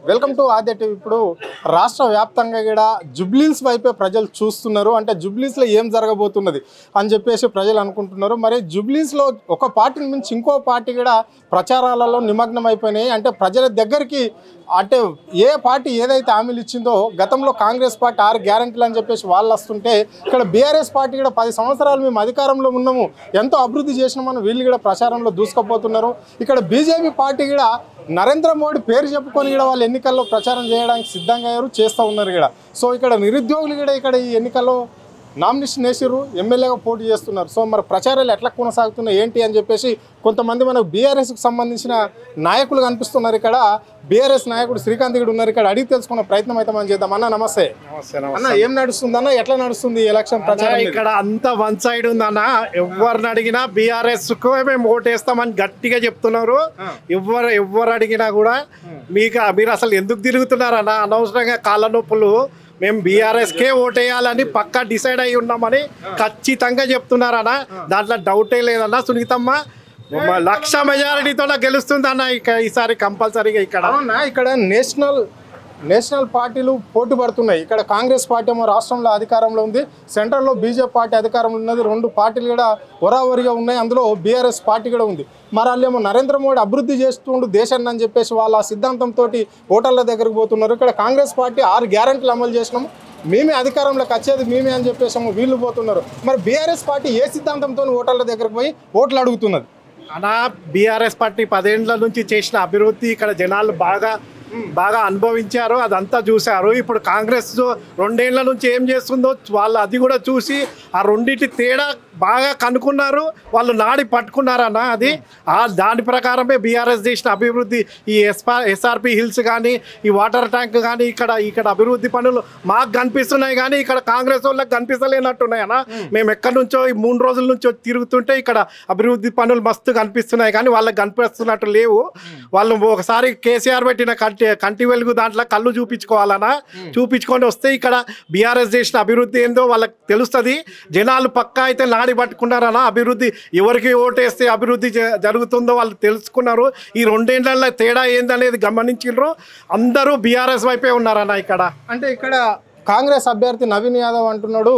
Welcome to Aadya TV. ఇప్పుడు రాష్ట్ర వ్యాప్తంగా కూడా జుబ్లీస్ వైపే ప్రజలు చూస్తున్నారు. అంటే జుబ్లీస్లో ఏం జరగబోతున్నది అని చెప్పేసి ప్రజలు అనుకుంటున్నారు. మరి జుబ్లీస్లో ఒక పార్టీ నుంచి ఇంకో పార్టీ కూడా ప్రచారాలలో నిమగ్నం అయిపోయినాయి. అంటే ప్రజల దగ్గరికి అంటే ఏ పార్టీ ఏదైతే హామీలు ఇచ్చిందో గతంలో కాంగ్రెస్ పార్టీ 6 గ్యారెంటీలు అని చెప్పేసి వాళ్ళు వస్తుంటే ఇక్కడ బీఆర్ఎస్ పార్టీ కూడా 10 సంవత్సరాలు మేము అధికారంలో ఉన్నాము, ఎంతో అభివృద్ధి చేసినామని వీళ్ళు కూడా ప్రచారంలో దూసుకుపోతున్నారు. ఇక్కడ బీజేపీ పార్టీ కూడా నరేంద్ర మోడీ పేరు చెప్పుకొని కూడా వాళ్ళు ఎన్నికల్లో ప్రచారం చేయడానికి సిద్ధంగా చేస్తూ ఉన్నారు కూడా. సో ఇక్కడ నిరుద్యోగులు కూడా ఇక్కడ ఈ ఎన్నికల్లో నామినేషన్ వేసిర్రు, ఎమ్మెల్యేగా పోటీ చేస్తున్నారు. సో మరి ప్రచారాలు ఎట్లా కొనసాగుతున్నాయి ఏంటి అని చెప్పేసి కొంతమంది మనకు బీఆర్ఎస్కి సంబంధించిన నాయకులు కనిపిస్తున్నారు. ఇక్కడ బీఆర్ఎస్ నాయకుడు శ్రీకాంత్ కూడా ఉన్నారు. ఇక్కడ అడిగి తెలుసుకున్న ప్రయత్నం అయితే మనం చేద్దాం. అన్న నమస్తే. అన్న ఏం నడుస్తుంది అన్న, ఎట్లా నడుస్తుంది ఎలక్షన్ ప్రచారం? ఇక్కడ అంతా వన్ సైడ్ ఉందన్న. ఎవరిని అడిగినా బీఆర్ఎస్ కు మేము ఓటేస్తామని గట్టిగా చెప్తున్నారు. ఎవరు అడిగినా కూడా మీరు అసలు ఎందుకు తిరుగుతున్నారన్న, అనవసరంగా కాళ్ళ నొప్పులు, మేము బీఆర్ఎస్కే ఓటేయాలని పక్కా డిసైడ్ అయి ఉన్నామని ఖచ్చితంగా చెప్తున్నారన్న. దాంట్లో డౌటే లేదన్న. సునీతమ్మ 1,00,000 మెజారిటీతో గెలుస్తుందన్న ఈసారి కంపల్సరీగా. ఇక్కడ నేషనల్ పార్టీలు పోటీ పడుతున్నాయి. ఇక్కడ కాంగ్రెస్ పార్టీ ఏమో రాష్ట్రంలో అధికారంలో ఉంది, సెంట్రల్లో బీజేపీ పార్టీ అధికారంలో ఉన్నది. 2 పార్టీలు కూడా వరావరిగా ఉన్నాయి. అందులో బీఆర్ఎస్ పార్టీ కూడా ఉంది. మరి వాళ్ళేమో నరేంద్ర మోడీ అభివృద్ధి చేస్తుండు దేశాన్ని అని చెప్పేసి వాళ్ళ సిద్ధాంతంతో ఓటర్ల దగ్గరకు పోతున్నారు. ఇక్కడ కాంగ్రెస్ పార్టీ 6 గ్యారెంటీలు అమలు చేసినాము, మేమే అధికారంలోకి వచ్చేది మేమే అని చెప్పేసి వీళ్ళు పోతున్నారు. మరి బీఆర్ఎస్ పార్టీ ఏ సిద్ధాంతంతో ఓటర్ల దగ్గరకు పోయి ఓట్లు అడుగుతున్నది అనా? బీఆర్ఎస్ పార్టీ 10 ఏళ్ల నుంచి చేసిన అభివృద్ధి ఇక్కడ జనాలు బాగా అనుభవించారు, అదంతా చూశారు. ఇప్పుడు కాంగ్రెస్ 2 ఏళ్ల నుంచి ఏం చేస్తుందో వాళ్ళు అది కూడా చూసి ఆ రెండింటి తేడా బాగా కనుక్కున్నారు, వాళ్ళు నాడి పట్టుకున్నారన్న. అది దాని ప్రకారమే బీఆర్ఎస్ చేసిన అభివృద్ధి, ఈ ఎస్ఆర్పి హిల్స్ కానీ, ఈ వాటర్ ట్యాంక్ కానీ, ఇక్కడ అభివృద్ధి పనులు మాకు కనిపిస్తున్నాయి కానీ ఇక్కడ కాంగ్రెస్ వాళ్ళకి కనిపిస్తలేనట్టున్నాయన్న. మేము ఎక్కడి నుంచో ఈ 3 రోజుల నుంచో తిరుగుతుంటే ఇక్కడ అభివృద్ధి పనులు మస్తు కనిపిస్తున్నాయి కానీ వాళ్ళకి కనిపిస్తున్నట్టు లేవు. వాళ్ళు ఒకసారి కేసీఆర్ పెట్టిన కంటి వెలుగు దాంట్లో కళ్ళు చూపించుకోవాలన్నా, చూపించుకొని వస్తే ఇక్కడ బీఆర్ఎస్ చేసిన అభివృద్ధి ఏందో వాళ్ళకి తెలుస్తుంది. జనాలు పక్కా అయితే నాడి పట్టుకున్నారన్న. అభివృద్ధి ఎవరికి ఓటేస్తే అభివృద్ధి జరుగుతుందో వాళ్ళు తెలుసుకున్నారు. ఈ 2 ఏళ్ల తేడా ఏందనేది గమనించారు. అందరూ బీఆర్ఎస్ వైపే ఉన్నారన్న. అంటే ఇక్కడ కాంగ్రెస్ అభ్యర్థి నవీన్ యాదవ్ అంటున్నాడు,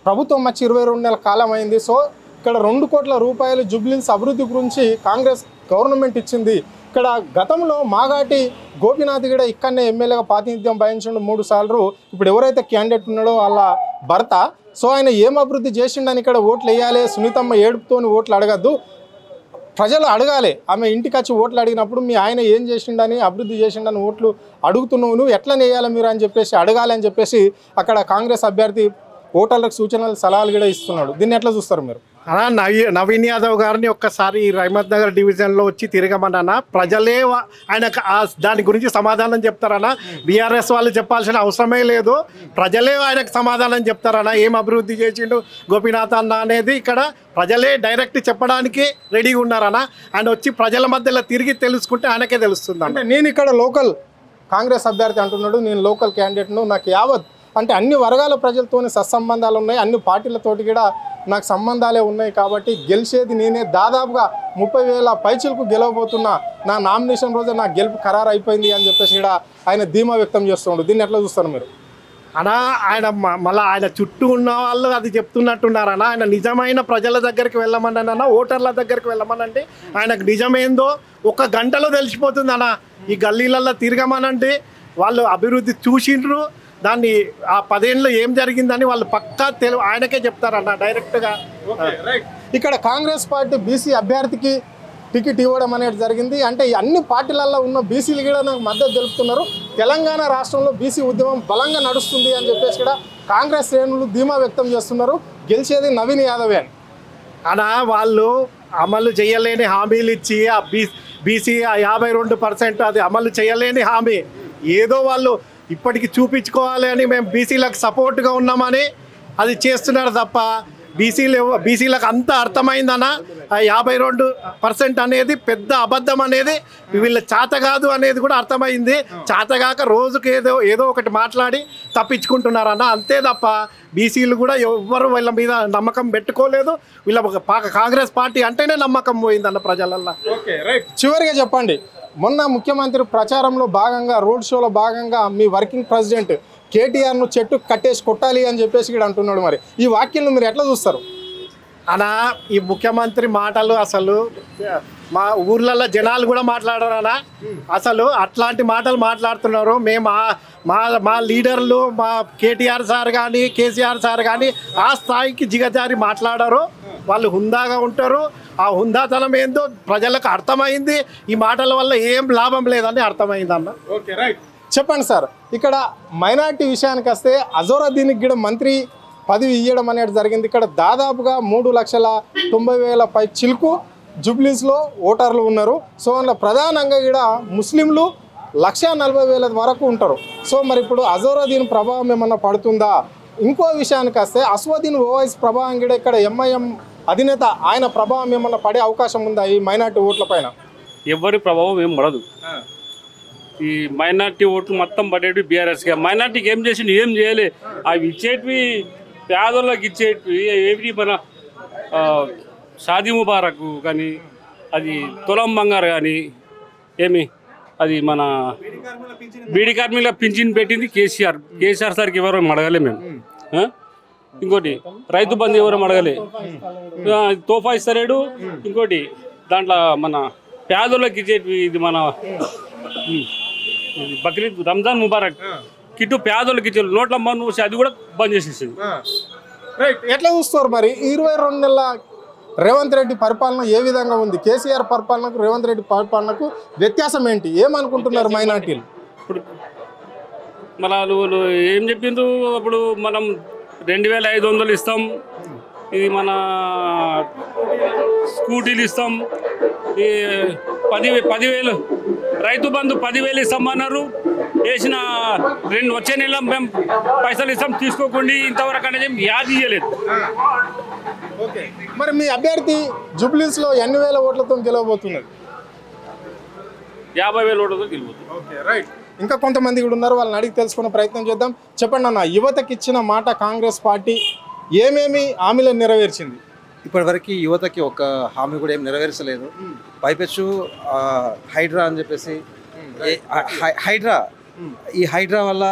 ప్రభుత్వం వచ్చి 22 నెలల కాలం అయింది. సో ఇక్కడ 2 కోట్ల రూపాయలు జుబ్లీస్ అభివృద్ధి గురించి కాంగ్రెస్ గవర్నమెంట్ ఇచ్చింది. ఇక్కడ గతంలో మాగాటి గోపీనాథ్ కూడా ఇక్కడనే ఎమ్మెల్యేగా ప్రాతినిధ్యం వహించండు 3 సార్లు. ఇప్పుడు ఎవరైతే క్యాండిడేట్ ఉన్నాడో వాళ్ళ భర్త, సో ఆయన ఏం అభివృద్ధి చేసిండని ఇక్కడ ఓట్లు వేయాలి. సునీతమ్మ ఏడుపుతోని ఓట్లు అడగద్దు, ప్రజలు అడగాలి. ఆమె ఇంటికి వచ్చి ఓట్లు అడిగినప్పుడు మీ ఆయన ఏం చేసిండని, అభివృద్ధి చేసిండని ఓట్లు అడుగుతున్నావు, నువ్వు ఎట్లా వేయాలి మీరు అని చెప్పేసి అడగాలి అని చెప్పేసి అక్కడ కాంగ్రెస్ అభ్యర్థి ఓటర్లకు సూచనలు సలహాలు కూడా ఇస్తున్నాడు. దీన్ని ఎట్లా చూస్తారు మీరు? నవీన్ యాదవ్ గారిని ఒక్కసారి రహమత్ నగర్ డివిజన్లో వచ్చి తిరగమన్నా, ప్రజలే ఆయన దాని గురించి సమాధానం చెప్తారన్నా. బీఆర్ఎస్ వాళ్ళు చెప్పాల్సిన అవసరమే లేదు, ప్రజలే ఆయనకు సమాధానం చెప్తారన్నా. ఏం అభివృద్ధి చేసిండు గోపీనాథ్ అన్న అనేది ఇక్కడ ప్రజలే డైరెక్ట్ చెప్పడానికి రెడీగా ఉన్నారన్నా. ఆయన వచ్చి ప్రజల మధ్యలో తిరిగి తెలుసుకుంటే ఆయనకే తెలుస్తుంది. అంటే నేను ఇక్కడ లోకల్ కాంగ్రెస్ అభ్యర్థి అంటున్నాడు, నేను లోకల్ క్యాండిడేట్ను, నాకు యావత్ అంటే అన్ని వర్గాల ప్రజలతోనే సత్సంబంధాలు ఉన్నాయి, అన్ని పార్టీలతోటి కూడా నాకు సంబంధాలే ఉన్నాయి కాబట్టి గెలిచేది నేనే. దాదాపుగా 30,000 పైచిలకు గెలవబోతున్నా, నా నామినేషన్ రోజే నా గెలుపు ఖరారు అయిపోయింది అని చెప్పేసి కూడా ఆయన ధీమా వ్యక్తం చేస్తున్నాడు. దీన్ని ఎట్లా చూస్తారు మీరు? మళ్ళీ ఆయన చుట్టూ ఉన్న వాళ్ళు అది చెప్తున్నట్టున్నారన్న. ఆయన నిజమైన ప్రజల దగ్గరికి వెళ్ళమన్నా, ఓటర్ల దగ్గరికి వెళ్ళమనంటే ఆయనకు నిజమేందో 1 గంటలో తెలిసిపోతుంది అన్న. ఈ గల్లీలలో తిరగమనంటే వాళ్ళు అభివృద్ధి చూసిండ్రు, దాన్ని ఆ 10 ఏళ్ళు ఏం జరిగిందని వాళ్ళు పక్కా ఆయనకే చెప్తారన్న డైరెక్ట్గా. ఇక్కడ కాంగ్రెస్ పార్టీ బీసీ అభ్యర్థికి టికెట్ ఇవ్వడం అనేది జరిగింది. అంటే అన్ని పార్టీలలో ఉన్న బీసీలు కూడా నాకు మద్దతు తెలుపుతున్నారు. తెలంగాణ రాష్ట్రంలో బీసీ ఉద్యమం బలంగా నడుస్తుంది అని చెప్పేసి కూడా కాంగ్రెస్ శ్రేణులు ధీమా వ్యక్తం చేస్తున్నారు. గెలిచేది నవీన్ యాదవే అని వాళ్ళు అమలు చేయలేని హామీలు ఇచ్చి ఆ బీసీ 52% అది అమలు చేయలేని హామీ ఏదో వాళ్ళు ఇప్పటికి చూపించుకోవాలి అని మేము బీసీలకు సపోర్ట్గా ఉన్నామని అది చేస్తున్నారు తప్ప బీసీలకు అంతా అర్థమైందన్న. 52% అనేది పెద్ద అబద్ధం అనేది వీళ్ళ చేత కాదు అనేది కూడా అర్థమైంది. చేతగాక రోజుకి ఏదో ఒకటి మాట్లాడి తప్పించుకుంటున్నారన్న, అంతే తప్ప బీసీలు కూడా ఎవ్వరు వీళ్ళ మీద నమ్మకం పెట్టుకోలేదు. వీళ్ళ కాంగ్రెస్ పార్టీ అంటేనే నమ్మకం పోయిందన్న ప్రజలల్లో. చివరిగా చెప్పండి, మొన్న ముఖ్యమంత్రి ప్రచారంలో భాగంగా రోడ్ షోలో భాగంగా మీ వర్కింగ్ ప్రెసిడెంట్ కేటీఆర్ను చెట్టు కట్టేసి కొట్టాలి అని చెప్పేసి ఇక్కడ అంటున్నాడు. మరి ఈ వ్యాఖ్యలను మీరు ఎట్లా చూస్తారు? అనా ఈ ముఖ్యమంత్రి మాటలు అసలు మా ఊర్లలో జనాలు కూడా మాట్లాడరానా అసలు అట్లాంటి మాటలు మాట్లాడుతున్నారు. మేము మా లీడర్లు మా కేటీఆర్ సార్ కానీ కేసీఆర్ సార్ కానీ ఆ స్థాయికి జిగజారి మాట్లాడారు. వాళ్ళు హుందాగా ఉంటారు. ఆ హుందాతనం ఏందో ప్రజలకు అర్థమైంది. ఈ మాటల వల్ల ఏం లాభం లేదని అర్థమైంది అన్న. Okay, right. చెప్పండి సార్, ఇక్కడ మైనార్టీ విషయానికి వస్తే అజరుద్దీన్కి కూడా మంత్రి పదవి ఇవ్వడం అనేది జరిగింది. ఇక్కడ దాదాపుగా 3,90,000 పై చిలుకు జూబ్లీస్లో ఓటర్లు ఉన్నారు. సో అందులో ప్రధానంగా ఇక్కడ ముస్లింలు 1,40,000 వరకు ఉంటారు. సో మరి ఇప్పుడు అజరుద్దీన్ ప్రభావం ఏమన్నా పడుతుందా? ఇంకో విషయానికి వస్తే అసదుద్దీన్ ఓవైసీ ప్రభావం కూడా ఇక్కడ ఎంఐఎం అధినేత ఆయన ప్రభావం ఏమన్నా పడే అవకాశం ఉందా ఈ మైనార్టీ ఓట్ల పైన? ఎవరి ప్రభావం ఏం పడదు. ఈ మైనార్టీ ఓట్లు మొత్తం పడేవి బీఆర్ఎస్గా. మైనార్టీకి ఏం చేసి ఏం చేయలే. అవి ఇచ్చేటివి పేదోళ్ళకి ఇచ్చేటివి ఏమిటి మన షాదీ ముబారక్ కానీ అది తులం బంగారు కానీ ఏమి అది మన బీడీ కార్మికుల పింఛన్ పెట్టింది కేసీఆర్ సార్కి ఎవరు అడగలే మేము. ఇంకోటి రైతు బంధు ఎవరు అడగలే. తోఫా ఇస్తలేడు. ఇంకోటి దాంట్లో మన పేదోళ్ళకి ఇచ్చేటివి ఇది మన బక్రీద్ రంజాన్ ముబారక్ కిట్టు పేదోళ్ళకి ఇచ్చారు. నోట్ల మన్ను అది కూడా బంద్ చేసేసింది. రైట్. ఎట్లా చూస్తారు మరి 22 నెలల రేవంత్ రెడ్డి పరిపాలన ఏ విధంగా ఉంది? కేసీఆర్ పరిపాలనకు రేవంత్ రెడ్డి పరిపాలనకు వ్యత్యాసం ఏంటి? ఏమనుకుంటున్నారు మైనార్టీలు? ఇప్పుడు మన వాళ్ళు ఏం చెప్పిండ్రు? అప్పుడు మనం 2,500 ఇస్తాం, ఇది మన స్కూటీలు ఇస్తాం, ఈ 10,000 రైతు బంధు 10,000 ఇస్తామన్నారు. వేసిన వచ్చే నెల మేము పైసలు ఇస్తాం తీసుకోకుండా ఇంతవరకు అనేది యాది ఇవ్వలేదు. ఓకే, మరి మీ అభ్యర్థి జూబ్లీస్లో ఎన్ని వేల ఓట్లతో గెలవబోతున్నారు? 50,000 ఓట్లతో గెలుపుతుంది. Okay, right. ఇంకా కొంతమంది కూడా ఉన్నారు, వాళ్ళని అడిగి తెలుసుకునే ప్రయత్నం చేద్దాం. చెప్పండి అన్న, యువతకి ఇచ్చిన మాట కాంగ్రెస్ పార్టీ ఏమేమి హామీలను నెరవేర్చింది? ఇప్పటివరకు యువతకి ఒక హామీ కూడా ఏం నెరవేర్చలేదు. పైపెచ్చు హైడ్రా అని చెప్పేసి ఈ హైడ్రా వల్ల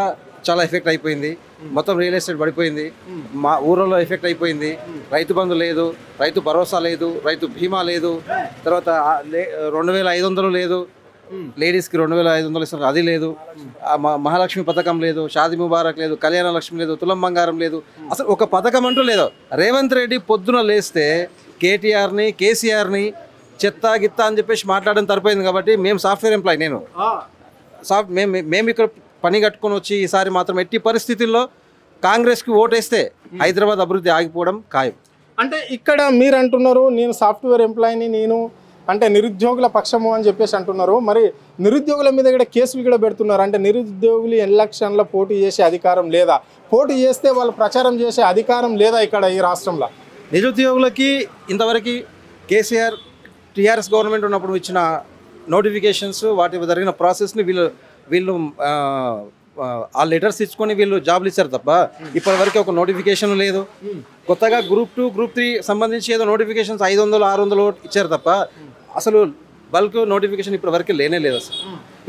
చాలా ఎఫెక్ట్ అయిపోయింది. మొత్తం రియల్ ఎస్టేట్ పడిపోయింది. మా ఊళ్ళో ఎఫెక్ట్ అయిపోయింది. రైతు బంధు లేదు, రైతు భరోసా లేదు, రైతు బీమా లేదు, తర్వాత 2,500 లేదు, లేడీస్కి 2,500 ఇస్తున్నారు అది లేదు, మహాలక్ష్మి పథకం లేదు, షాదీ ముబారక్ లేదు, కళ్యాణ లక్ష్మి లేదు, తులం బంగారం లేదు, అసలు ఒక పథకం అంటూ లేదు. రేవంత్ రెడ్డి పొద్దున లేస్తే కేటీఆర్ని కేసీఆర్ని చెత్త గిత్త అని చెప్పేసి మాట్లాడడం సరిపోయింది. కాబట్టి మేము సాఫ్ట్వేర్ ఎంప్లాయ్, నేను మేము ఇక్కడ పని కట్టుకొని వచ్చి ఈసారి మాత్రం ఎట్టి పరిస్థితుల్లో కాంగ్రెస్కి ఓటేస్తే హైదరాబాద్ అభివృద్ధి ఆగిపోవడం ఖాయం. అంటే ఇక్కడ మీరు అంటున్నారు నేను సాఫ్ట్వేర్ ఎంప్లాయీని, నేను అంటే నిరుద్యోగుల పక్షము అని చెప్పేసి అంటున్నారు. మరి నిరుద్యోగుల మీద కూడా కేసులు కూడా పెడుతున్నారు. అంటే నిరుద్యోగులు ఎలక్షన్లో పోటీ చేసే అధికారం లేదా? పోటీ చేస్తే వాళ్ళు ప్రచారం చేసే అధికారం లేదా ఇక్కడ ఈ రాష్ట్రంలో? నిరుద్యోగులకి ఇంతవరకు కేసీఆర్ టీఆర్ఎస్ గవర్నమెంట్ ఉన్నప్పుడు ఇచ్చిన నోటిఫికేషన్స్ వాటి జరిగిన ప్రాసెస్ని వీళ్ళు ఆ లెటర్స్ ఇచ్చుకొని వీళ్ళు జాబ్లు ఇచ్చారు తప్ప ఇప్పటివరకు ఒక నోటిఫికేషన్ లేదు. కొత్తగా గ్రూప్ 2 గ్రూప్ 3 సంబంధించి ఏదో నోటిఫికేషన్స్ 500-600 ఇచ్చారు తప్ప అసలు బల్క్ నోటిఫికేషన్ ఇప్పటివరకు లేనే లేదు. అసలు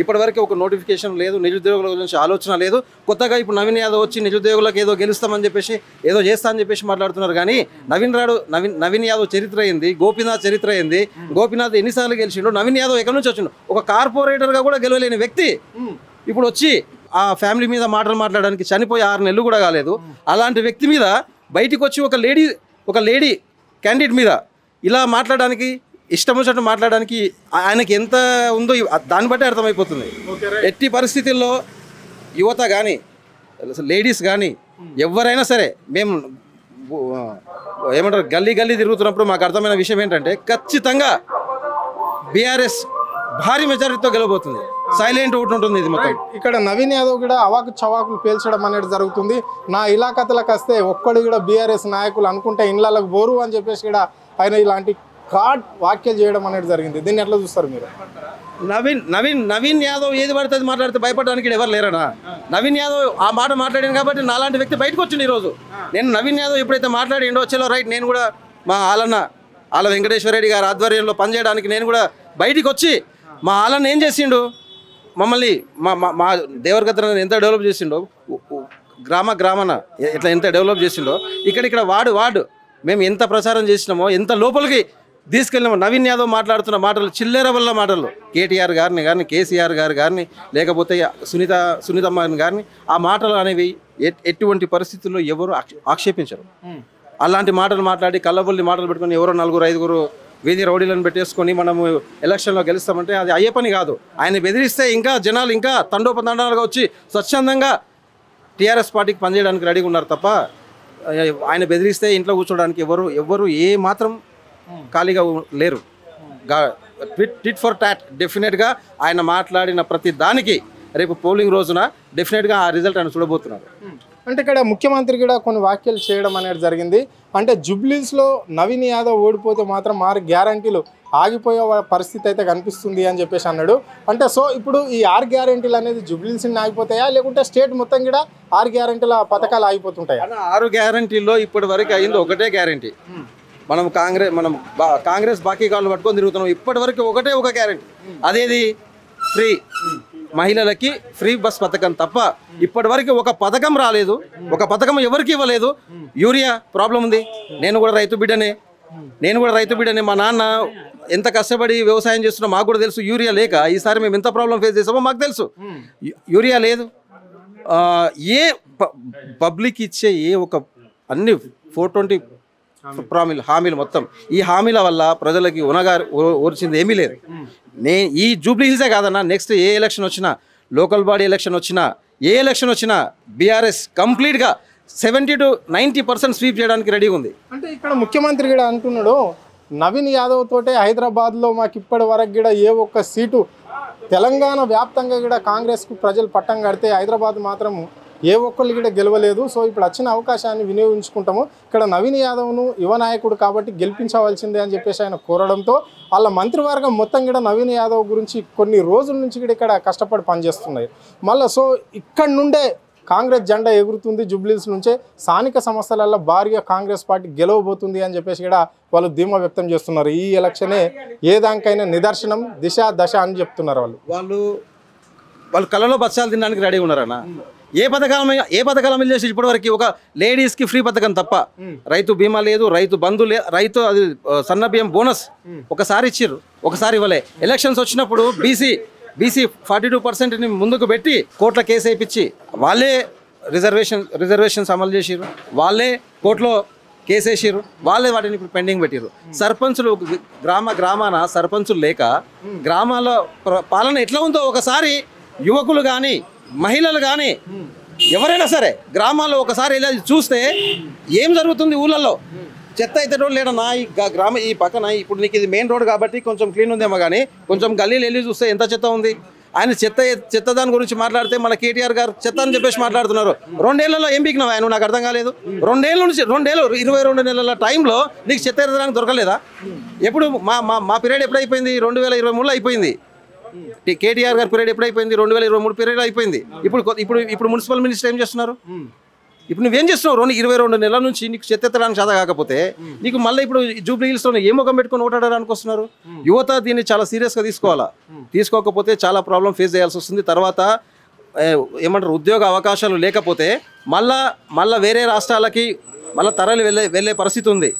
ఇప్పటివరకు ఒక నోటిఫికేషన్ లేదు. నిరుద్యోగుల గురించి ఆలోచన లేదు. కొత్తగా ఇప్పుడు నవీన్ యాదవ్ వచ్చి నిరుద్యోగులకు ఏదో గెలుస్తామని చెప్పేసి ఏదో చేస్తా అని చెప్పేసి మాట్లాడుతున్నారు. కానీ నవీన్ యాదవ్ చరిత్ర అయింది, గోపీనాథ్ చరిత్ర అయింది. గోపీనాథ్ ఎన్నిసార్లు గెలిచిండు? నవీన్ యాదవ్ ఎక్కడి నుంచి వచ్చిండు? ఒక కార్పొరేటర్గా కూడా గెలవలేని వ్యక్తి ఇప్పుడు వచ్చి ఆ ఫ్యామిలీ మీద మాటలు మాట్లాడడానికి చనిపోయి 6 నెలలు కూడా కాలేదు. అలాంటి వ్యక్తి మీద బయటికి వచ్చి ఒక లేడీ క్యాండిడేట్ మీద ఇలా మాట్లాడడానికి, ఇష్టం వచ్చినట్టు మాట్లాడడానికి ఆయనకి ఎంత ఉందో దాన్ని బట్టి అర్థమైపోతుంది. ఎట్టి పరిస్థితుల్లో యువత కానీ లేడీస్ కానీ ఎవరైనా సరే మేము ఏమంటారు గల్లీ తిరుగుతున్నప్పుడు మాకు అర్థమైన విషయం ఏంటంటే ఖచ్చితంగా బీఆర్ఎస్ భారీ మెజారిటీతో గెలవబోతుంది. సైలెంట్ ఓటు ఉంటుంది ఇది మొత్తం. ఇక్కడ నవీన్ యాదవ్ కూడా అవాకు చవాకులు పేల్చడం అనేది జరుగుతుంది. నా ఇలాకతలకు వస్తే ఒక్కడు కూడా బీఆర్ఎస్ నాయకులు అనుకుంటే ఇళ్ళకు బోరు అని చెప్పేసి కూడా ఆయన ఇలాంటి వ్యాఖ్యలు చేయడం అనేది జరిగింది. దీన్ని ఎట్లా చూస్తారు మీరు? నవీన్ యాదవ్ ఏది పడుతుంది మాట్లాడితే భయపడడానికి ఎవరు లేరనా? నవీన్ యాదవ్ ఆ మాట మాట్లాడాను కాబట్టి నాలాంటి వ్యక్తి బయటకు వచ్చింది ఈరోజు. నేను నవీన్ యాదవ్ ఎప్పుడైతే మాట్లాడిండో వచ్చేలో రైట్ నేను కూడా మా ఆల వెంకటేశ్వర రెడ్డి గారి ఆధ్వర్యంలో పనిచేయడానికి నేను కూడా బయటికి వచ్చి మా ఆలన్న ఏం చేసిండు, మమ్మల్ని మా మా దేవరగద్ర ఎంత డెవలప్ చేసిండో, గ్రామాన ఇట్లా ఎంత డెవలప్ చేసిండో, ఇక్కడ వార్డు మేము ఎంత ప్రచారం చేసినామో, ఎంత లోపలికి తీసుకెళ్ళినామో. నవీన్ యాదవ్ మాట్లాడుతున్న మాటలు చిల్లర వల్ల మాటలు, కేటీఆర్ గారిని కానీ, కేసీఆర్ గారు కానీ, లేకపోతే సునీతమ్మ గారిని, ఆ మాటలు అనేవి ఎటువంటి పరిస్థితుల్లో ఎవరు ఆక్షేపించరు. అలాంటి మాటలు మాట్లాడి కళ్ళబొల్లి మాటలు పెట్టుకొని ఎవరో 4-5 వీధి రౌడీలను పెట్టేసుకొని మనము ఎలక్షన్లో గెలుస్తామంటే అది అయ్యే పని కాదు. ఆయన బెదిరిస్తే ఇంకా జనాలు ఇంకా తండోపతండాలుగా వచ్చి స్వచ్ఛందంగా టీఆర్ఎస్ పార్టీకి పనిచేయడానికి రెడీగా ఉన్నారు తప్ప ఆయన బెదిరిస్తే ఇంట్లో కూర్చోడానికి ఎవరు ఏ మాత్రం ఖాళీగా లేరు. టిట్ ఫర్ టాట్ డెఫినెట్గా ఆయన మాట్లాడిన ప్రతి దానికి రేపు పోలింగ్ రోజున డెఫినెట్గా ఆ రిజల్ట్ ఆయన చూడబోతున్నారు. అంటే ఇక్కడ ముఖ్యమంత్రి కూడా కొన్ని వ్యాఖ్యలు చేయడం అనేది జరిగింది. అంటే జుబ్లీస్లో నవీన్ యాదవ్ ఓడిపోతే మాత్రం 6 గ్యారంటీలు ఆగిపోయే పరిస్థితి అయితే కనిపిస్తుంది అని చెప్పేసి అన్నాడు. అంటే సో ఇప్పుడు ఈ 6 గ్యారంటీలు అనేది జుబ్లీస్ ఆగిపోతాయా, లేకుంటే స్టేట్ మొత్తం కూడా 6 గ్యారంటీల పథకాలు ఆగిపోతుంటాయా? 6 గ్యారంటీల్లో ఇప్పటి వరకు అయింది ఒకటే గ్యారంటీ. మనం కాంగ్రెస్ బాకీ కాళ్ళు పట్టుకొని తిరుగుతున్నాం. ఇప్పటి వరకు ఒక గ్యారంటీ, అదేది ఫ్రీ మహిళలకి ఫ్రీ బస్ పథకం తప్ప ఇప్పటి వరకు ఒక పథకం రాలేదు. ఒక పథకం ఎవరికి ఇవ్వలేదు. యూరియా ప్రాబ్లం ఉంది. నేను కూడా రైతు బిడ్డనే. మా నాన్న ఎంత కష్టపడి వ్యవసాయం చేస్తున్నా మాకు కూడా తెలుసు. యూరియా లేక ఈసారి మేము ఎంత ప్రాబ్లం ఫేస్ చేసామో మాకు తెలుసు. యూరియా లేదు. ఏ పబ్లిక్ ఇచ్చే అన్ని 420 హామీలు మొత్తం ఈ హామీల వల్ల ప్రజలకి ఓర్చింది ఏమీ లేదు. ఈ జూబ్లీ హిల్సే కాదన్నా, నెక్స్ట్ ఏ ఎలక్షన్ వచ్చినా, లోకల్ బాడీ ఎలక్షన్ వచ్చినా బీఆర్ఎస్ కంప్లీట్గా 70 to 90% స్వీప్ చేయడానికి రెడీగా ఉంది. అంటే ఇక్కడ ముఖ్యమంత్రి కూడా అంటున్నాడు, నవీన్ యాదవ్ తోటే హైదరాబాద్లో మాకు ఇప్పటి వరకు కూడా ఏ ఒక్క సీటు, తెలంగాణ వ్యాప్తంగా కూడా కాంగ్రెస్కు ప్రజలు పట్టం కడితే హైదరాబాద్ మాత్రం ఏ ఒక్కళ్ళు కూడా గెలవలేదు. సో ఇప్పుడు వచ్చిన అవకాశాన్ని వినియోగించుకుంటాము. ఇక్కడ నవీన్ యాదవ్ను యువ నాయకుడు కాబట్టి గెలిపించవలసిందే అని చెప్పేసి ఆయన కోరడంతో వాళ్ళ మంత్రివర్గం మొత్తం కూడా నవీన్ యాదవ్ గురించి కొన్ని రోజుల నుంచి కూడా ఇక్కడ కష్టపడి పనిచేస్తున్నాయి. మళ్ళీ సో ఇక్కడ నుండే కాంగ్రెస్ జెండా ఎగురుతుంది. జుబ్లీస్ నుంచే స్థానిక సంస్థలలో భారీగా కాంగ్రెస్ పార్టీ గెలవబోతుంది అని చెప్పేసి కూడా వాళ్ళు ధీమా వ్యక్తం చేస్తున్నారు. ఈ ఎలక్షనే ఏ దానికైనా నిదర్శనం, దశ అని చెప్తున్నారు. వాళ్ళు కళ్ళలో బచ్చాలు తినడానికి రెడీగా ఉన్నారన్న. ఏ పథకాలు అమలు చేసి ఇప్పటివరకు ఒక లేడీస్కి ఫ్రీ పథకం తప్ప రైతు బీమా లేదు, రైతు బంధు లేదు, రైతు అది సన్న బియ్యం బోనస్ ఒకసారి ఇచ్చిర్రు, ఒకసారి ఇవ్వలే. ఎలక్షన్స్ వచ్చినప్పుడు బీసీ 42%ని ముందుకు పెట్టి కోర్టులో కేసు వేయించి వాళ్ళే రిజర్వేషన్స్ అమలు చేసిర్రు, వాళ్ళే కోర్టులో కేసు వేసిర్రు, వాళ్ళే వాటిని ఇప్పుడు పెండింగ్ పెట్టిర్రు. సర్పంచులు గ్రామాన సర్పంచులు లేక గ్రామాల పాలన ఎట్లా ఉందో ఒకసారి యువకులు కానీ మహిళలు కానీ ఎవరైనా సరే గ్రామాల్లో ఒకసారి ఇలా చూస్తే ఏం జరుగుతుంది ఊళ్ళల్లో. చెత్త అయితే రోడ్ లేడన్నా ఈ పక్కన. ఇప్పుడు నీకు ఇది మెయిన్ రోడ్ కాబట్టి కొంచెం క్లీన్ ఉందేమో, కానీ కొంచెం గల్లీలు వెళ్ళి చూస్తే ఎంత చెత్త ఉంది. ఆయన చెత్త దాని గురించి మాట్లాడితే మన కేటీఆర్ గారు చెత్త అని చెప్పేసి మాట్లాడుతున్నారు. 2 ఏళ్లలో ఏం పీకినావు ఆయన, నాకు అర్థం కాలేదు. 2 ఏళ్ళ నుంచి 22 నెలల టైంలో నీకు చెత్త ఎత్తడానికి దొరకలేదా? ఎప్పుడు మా పీరియడ్ ఎప్పుడైపోయింది? 2023లో అయిపోయింది. కేటీఆర్ గారి పీరియడ్ ఎప్పుడైపోయింది? 2023 పీరియడ్ అయిపోయింది. ఇప్పుడు మున్సిపల్ మినిస్టర్ ఏం చేస్తున్నారు? ఇప్పుడు నువ్వేం చేస్తున్నావు? 22 నెలల నుంచి నీకు చెత్త ఎత్తడానికి చేత కాకపోతే నీకు మళ్ళీ ఇప్పుడు జూబ్లీ హిల్స్లో ఏ ముఖం పెట్టుకొని ఓటాడడానికి వస్తున్నారు? యువత దీన్ని చాలా సీరియస్గా తీసుకోవాలా. తీసుకోకపోతే చాలా ప్రాబ్లం ఫేస్ చేయాల్సి వస్తుంది. తర్వాత ఏమంటారు, ఉద్యోగ అవకాశాలు లేకపోతే మళ్ళా వేరే రాష్ట్రాలకి మళ్ళీ తరలి వెళ్ళే పరిస్థితి ఉంది.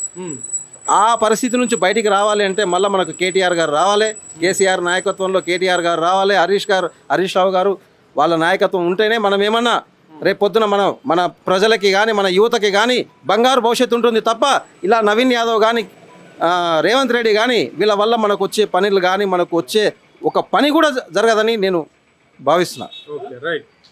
ఆ పరిస్థితి నుంచి బయటికి రావాలి అంటే మళ్ళీ మనకు కేటీఆర్ గారు రావాలి, కేసీఆర్ నాయకత్వంలో కేటీఆర్ గారు రావాలి, హరీష్ రావు గారు వాళ్ళ నాయకత్వం ఉంటేనే మనం ఏమన్నా రేపు పొద్దున మన ప్రజలకి కానీ మన యువతకి కానీ బంగారు భవిష్యత్తు ఉంటుంది తప్ప ఇలా నవీన్ యాదవ్ కానీ రేవంత్ రెడ్డి కానీ వీళ్ళ వల్ల మనకు వచ్చే పనులు కానీ మనకు వచ్చే ఒక పని కూడా జరగదని నేను భావిస్తున్నా. Okay, right.